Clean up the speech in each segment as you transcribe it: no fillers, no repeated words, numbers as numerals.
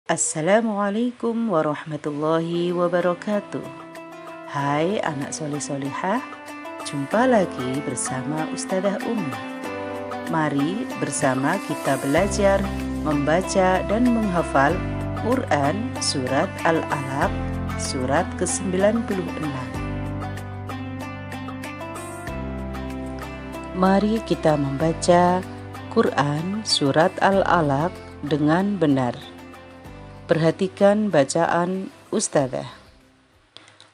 Assalamualaikum warahmatullahi wabarakatuh. Hai anak soleh solehah, jumpa lagi bersama Ustazah Umi. Mari bersama kita belajar, membaca dan menghafal Quran Surat Al-Alaq, surat ke-96. Mari kita membaca Quran Surat Al-Alaq dengan benar. Perhatikan bacaan Ustazah.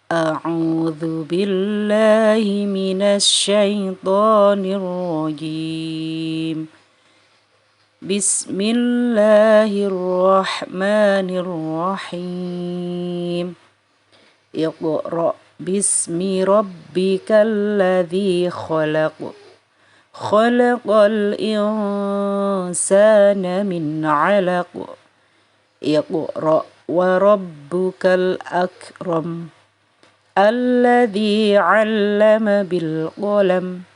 A'udzu billahi minasy syaithanir rajim. Bismillahirrahmanirrahim. Iqra' bismi rabbikal ladzi khalaq. Khalaqal insana min 'alaq. Iqra' wa rabbukal akram alladzi 'allama bil qalam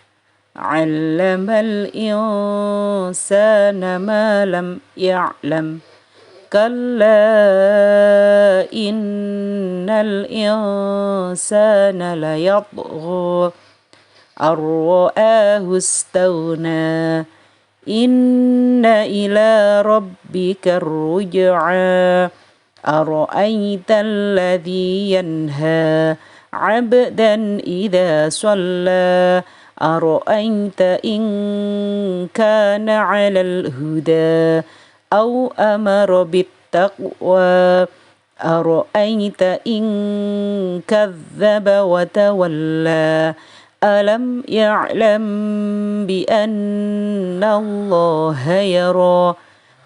'allamal insana ma lam ya'lam kalla innal insana layatgha ar-ra'ahu istawna inna ila rabbika ruj'a ara'aita alladhi yanha 'abdan idha shalla ara'aita in kana 'alal huda aw amara bittaqwa ara'aita in kadzdzaba wa tawalla alam ya'lam bi anna allaha yara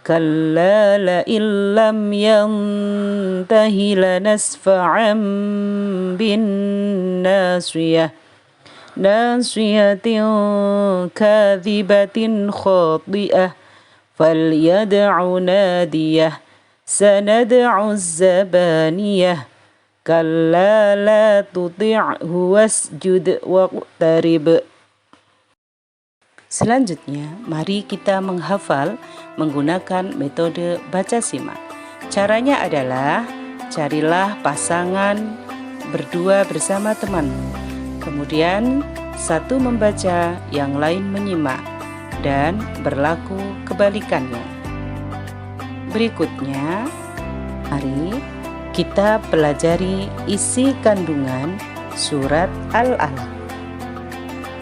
kalla la illam yantahi lanasfa'an bin nasiyah nasiyatin kadhibatin khati'ah falyad'u nadiyah sanad'u zabaniyah kalla la tuti'hu wasjud waqtarib. Selanjutnya, mari kita menghafal menggunakan metode baca simak. Caranya adalah carilah pasangan berdua bersama temanmu. Kemudian satu membaca, yang lain menyimak, dan berlaku kebalikannya. Berikutnya, mari kita pelajari isi kandungan surat Al-Alaq.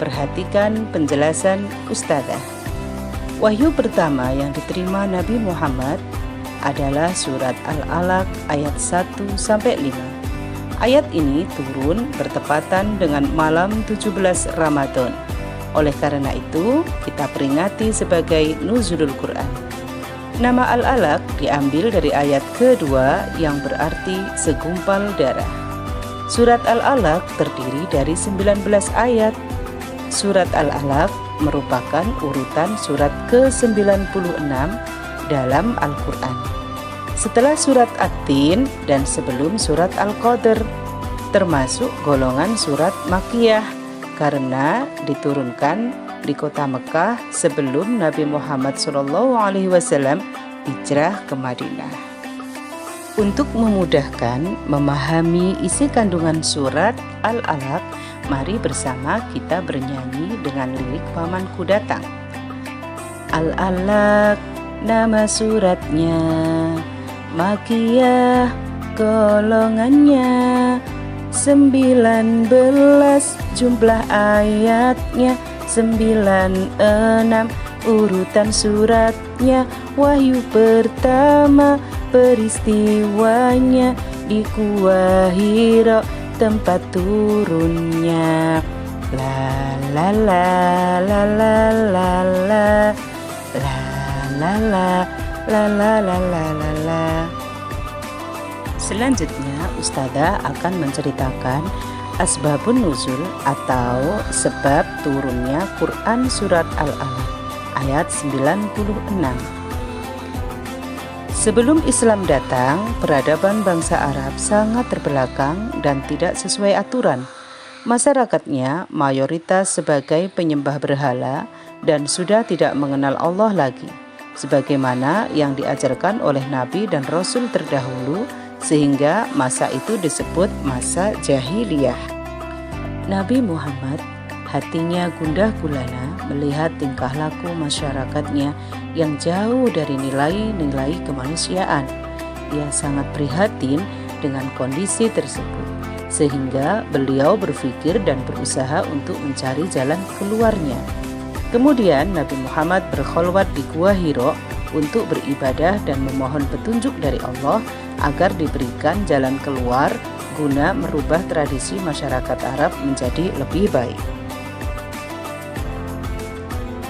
Perhatikan penjelasan Ustazah. Wahyu pertama yang diterima Nabi Muhammad adalah surat Al-Alaq ayat 1-5. Ayat ini turun bertepatan dengan malam 17 Ramadan. Oleh karena itu, kita peringati sebagai Nuzulul Quran. Nama Al-Alaq diambil dari ayat kedua yang berarti segumpal darah. Surat Al-Alaq terdiri dari 19 ayat. Surat Al-Alaq merupakan urutan surat ke-96 dalam Al-Quran. Setelah surat At-Tin dan sebelum surat Al-Qadr, termasuk golongan surat Makkiyah karena diturunkan di kota Mekah sebelum Nabi Muhammad SAW hijrah ke Madinah. Untuk memudahkan memahami isi kandungan surat Al-Alaq, mari bersama kita bernyanyi dengan lirik Pamanku Datang. Al-Alaq nama suratnya, Makkiyah golongannya, 19 jumlah ayatnya, 96 urutan suratnya. Wahyu pertama peristiwanya di Gua Hira tempat turunnya. La la la la la la la la la la la la la la la la. Selanjutnya Ustazah akan menceritakan Asbabun Nuzul atau sebab turunnya Quran Surat Al-Alaq ayat 96. Sebelum Islam datang, peradaban bangsa Arab sangat terbelakang dan tidak sesuai aturan. Masyarakatnya mayoritas sebagai penyembah berhala dan sudah tidak mengenal Allah lagi. sebagaimana yang diajarkan oleh Nabi dan Rasul terdahulu, sehingga masa itu disebut masa jahiliyah. Nabi Muhammad hatinya gundah gulana melihat tingkah laku masyarakatnya yang jauh dari nilai-nilai kemanusiaan. Ia sangat prihatin dengan kondisi tersebut, sehingga beliau berpikir dan berusaha untuk mencari jalan keluarnya. Kemudian Nabi Muhammad berkholwat di Gua Hiro untuk beribadah dan memohon petunjuk dari Allah agar diberikan jalan keluar guna merubah tradisi masyarakat Arab menjadi lebih baik.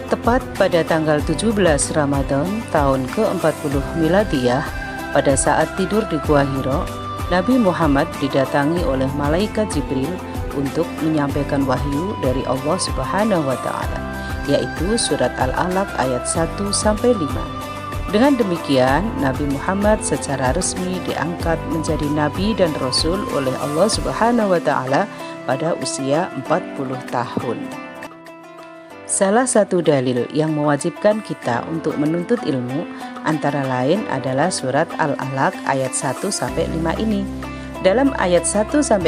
Tepat pada tanggal 17 Ramadan tahun ke-40 Miladiyah, pada saat tidur di Gua Hiro, Nabi Muhammad didatangi oleh malaikat Jibril untuk menyampaikan wahyu dari Allah Subhanahu wa taala, yaitu surat Al-Alaq ayat 1-5. Dengan demikian, Nabi Muhammad secara resmi diangkat menjadi nabi dan rasul oleh Allah Subhanahu wa taala pada usia 40 tahun. Salah satu dalil yang mewajibkan kita untuk menuntut ilmu antara lain adalah surat Al-Alaq ayat 1-5 ini. Dalam ayat 1-5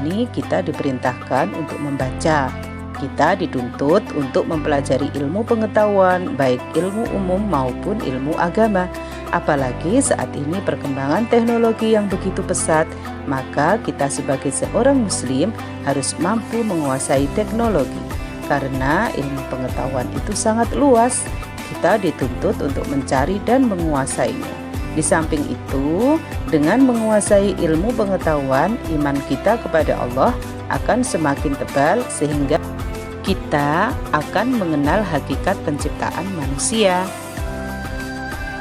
ini kita diperintahkan untuk membaca. Kita dituntut untuk mempelajari ilmu pengetahuan, baik ilmu umum maupun ilmu agama. Apalagi saat ini perkembangan teknologi yang begitu pesat, maka kita sebagai seorang muslim harus mampu menguasai teknologi. Karena ilmu pengetahuan itu sangat luas, kita dituntut untuk mencari dan menguasainya. Di samping itu, dengan menguasai ilmu pengetahuan, iman kita kepada Allah akan semakin tebal sehingga kita akan mengenal hakikat penciptaan manusia.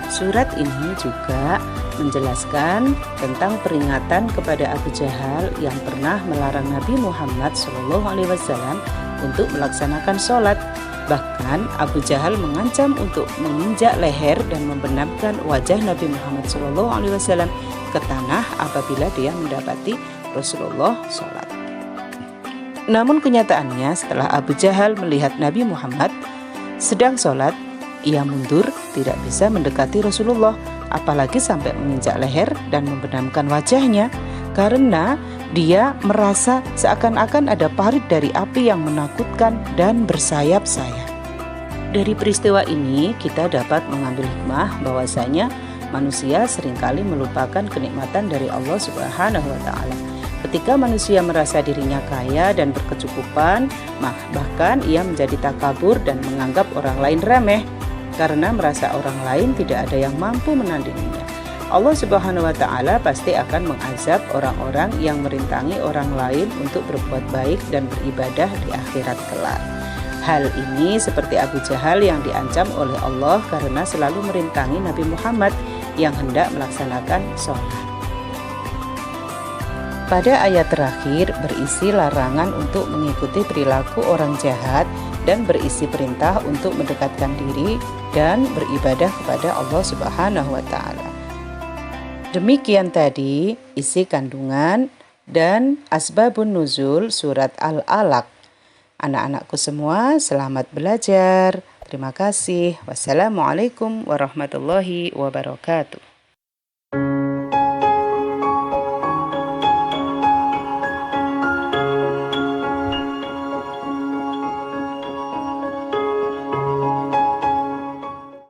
Surat ini juga menjelaskan tentang peringatan kepada Abu Jahal yang pernah melarang Nabi Muhammad SAW untuk melaksanakan sholat. Bahkan Abu Jahal mengancam untuk menginjak leher dan membenamkan wajah Nabi Muhammad SAW ke tanah apabila dia mendapati Rasulullah sholat. Namun kenyataannya setelah Abu Jahal melihat Nabi Muhammad sedang sholat, ia mundur, tidak bisa mendekati Rasulullah, apalagi sampai menginjak leher dan membenamkan wajahnya, karena dia merasa seakan-akan ada parit dari api yang menakutkan dan bersayap-sayap. Dari peristiwa ini kita dapat mengambil hikmah bahwasanya manusia seringkali melupakan kenikmatan dari Allah Subhanahu wa taala. Ketika manusia merasa dirinya kaya dan berkecukupan, bahkan ia menjadi takabur dan menganggap orang lain remeh karena merasa orang lain tidak ada yang mampu menandinginya. Allah Subhanahu wa taala pasti akan mengazab orang-orang yang merintangi orang lain untuk berbuat baik dan beribadah di akhirat kelak. Hal ini seperti Abu Jahal yang diancam oleh Allah karena selalu merintangi Nabi Muhammad yang hendak melaksanakan sholat. Pada ayat terakhir berisi larangan untuk mengikuti perilaku orang jahat dan berisi perintah untuk mendekatkan diri dan beribadah kepada Allah Subhanahu wa taala. Demikian tadi isi kandungan dan asbabun nuzul surat Al-Alaq. Anak-anakku semua, selamat belajar. Terima kasih. Wassalamualaikum warahmatullahi wabarakatuh.